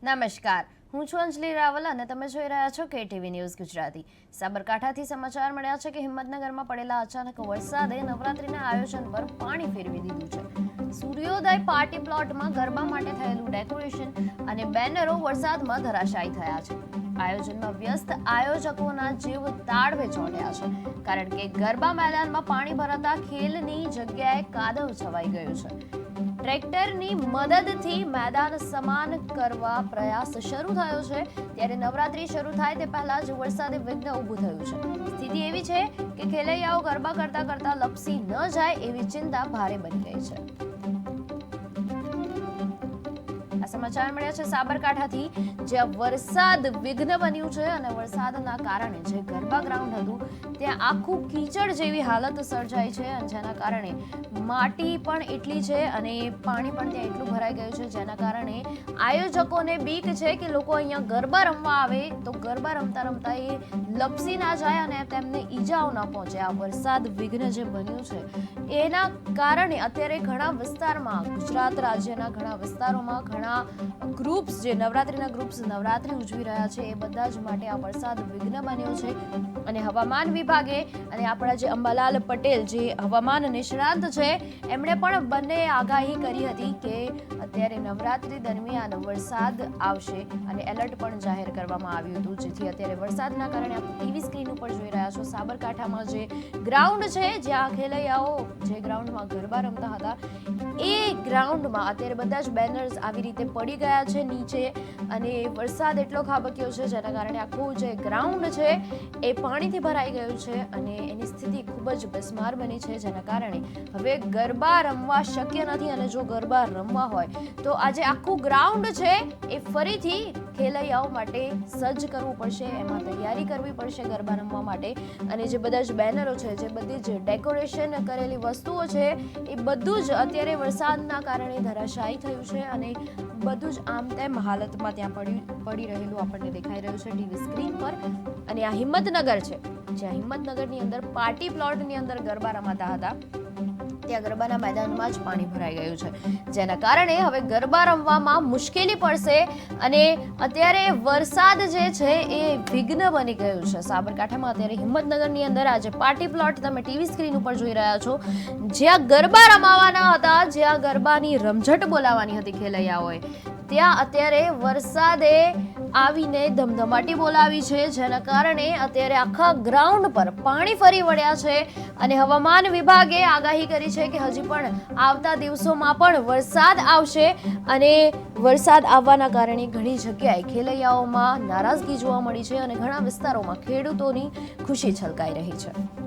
નમસ્કાર, હું છું અંજલિ રાવલ અને તમે જોઈ રહ્યા છો KTV ન્યૂઝ ગુજરાતી। સાબરકાંઠાથી સમાચાર મળ્યા છે કે હિંમતનગરમાં પડેલા અચાનક વરસાદે નવરાત્રીના આયોજન પર પાણી ફેરવી દીધું છે। સૂર્યોદય પાર્ટી પ્લોટમાં ગરબા માટે થયેલું ડેકોરેશન અને બેનરો વરસાદમાં ધરાશાયી થયા છે। આયોજનમાં વ્યસ્ત આયોજકોના જીવ તાળવે ચોંટ્યા છે, કારણ કે ગરબા મેદાનમાં પાણી ભરાતા ખેલની જગ્યાએ કાદવ છવાઈ ગયું છે। ટ્રેક્ટરની મદદથી મેદાન સમાન કરવા પ્રયાસ શરૂ થયો છે, ત્યારે નવરાત્રી શરૂ થાય તે પહેલા જ વરસાદે વિઘ્ન ઊભું થયું છે। સ્થિતિ એવી છે કે ખેલૈયાઓ ગરબા કરતા કરતા લપસી ન જાય એવી ચિંતા ભારે બની ગઈ છે। આ સમાચાર મળ્યા છે સાબરકાંઠાથી, જ્યાં વરસાદ વિઘ્ન બન્યું છે અને વરસાદના કારણે જે ગરબા ગ્રાઉન્ડ હતું ત્યાં આખું કીચડ જેવી હાલત સર્જાઈ છે, અને જેના કારણે માટી પણ એટલી છે અને પાણી પણ ત્યાં એટલું ભરાઈ ગયું છે, જેના કારણે આયોજકોને બીક છે કે લોકો અહીંયા ગરબા રમવા આવે તો ગરબા રમતા રમતા એ લપસી ના જાય અને તેમને ઈજાઓ ના પહોંચે। આ વરસાદ વિઘ્ન જે બન્યું છે એના કારણે અત્યારે ઘણા વિસ્તારમાં, ગુજરાત રાજ્યના ઘણા વિસ્તારોમાં ઘણા ગ્રુપ્સ, જે નવરાત્રીના ગ્રુપ્સ નવરાત્રી ઉજવી રહ્યા છે, એ બધા જ માટે આ વરસાદ વિઘ્ન બન્યો છે। અને હવામાન વિભાગે અને આપણા જે અંબાલાલ પટેલ, જે હવામાન નિષ્ણાંત છે, એમણે પણ બંને આગાહી કરી હતી કે અત્યારે નવરાત્રી દરમિયાન વરસાદ આવશે અને એલર્ટ પણ જાહેર કરવામાં આવ્યું હતું, જેથી અત્યારે વરસાદના કારણે આપ ટીવી સ્ક્રીન ઉપર જોઈ રહ્યા છો સાબરકાંઠામાં જે ગ્રાઉન્ડ છે, જ્યાં ખેલૈયાઓ જે ગ્રાઉન્ડમાં ગરબા રમતા હતા એ ગ્રાઉન્ડમાં અત્યારે બધા જ બેનર્સ આવી રીતે પડી ગયા છે નીચે, અને વરસાદ એટલો ખાબક્યો છે જેના કારણે આખું જે ગ્રાઉન્ડ છે એ પાણીથી ભરાઈ ગયું છે અને એની સ્થિતિ ખૂબ જ બિસ્માર બની છે, જેના કારણે હવે ગરબા રમવા શક્ય નથી। અને જો ગરબા રમવા હોય તો આજે આખું ગ્રાઉન્ડ છે એ ફરીથી ખેલૈયાઓ માટે સજ્જ કરવું પડશે, એમાં તૈયારી કરવી પડશે ગરબા રમવા માટે। અને જે બધા જ બેનરો છે, જે બધી જ ડેકોરેશન કરેલી વસ્તુઓ છે, એ બધું જ અત્યારે વરસાદના કારણે ધરાશાયી થયું છે અને બધું જ આમ તેમ હાલતમાં ત્યાં પડી રહેલું આપણને દેખાઈ રહ્યું છે ટીવી સ્ક્રીન પર। અને આ હિંમતનગર છે, જ્યાં હિંમતનગરની અંદર પાર્ટી પ્લોટની અંદર ગરબા રમાતા હતા, ત્યાં ગરબાના મેદાનમાં જ પાણી ભરાઈ ગયું છે, જેના કારણે હવે ગરબા રમવામાં મુશ્કેલી પડશે અને અત્યારે વરસાદ જે છે એ વિઘ્ન બની ગયું છે। સાબરકાંઠામાં અત્યારે હિંમતનગરની અંદર આજે પાર્ટી પ્લોટ તમે ટીવી સ્ક્રીન ઉપર જોઈ રહ્યા છો, જ્યાં ગરબા રમાવાના હતા, જ્યાં ગરબાની રમઝટ બોલાવવાની હતી ખેલૈયાઓએ, ત્યાં અત્યારે વરસાદે આવીને ધમધમાટી બોલાવી છે, જેના કારણે અત્યારે આખા ગ્રાઉન્ડ પર પાણી ફરી વળ્યા છે। અને હવામાન વિભાગે આગાહી કરી છે કે હજી પણ આવતા દિવસોમાં પણ વરસાદ આવશે અને વરસાદ આવવાના કારણે ઘણી જગ્યાએ ખેલૈયાઓમાં નારાજગી જોવા મળી છે અને ઘણા વિસ્તારોમાં ખેડૂતોની ખુશી છલકાઈ રહી છે।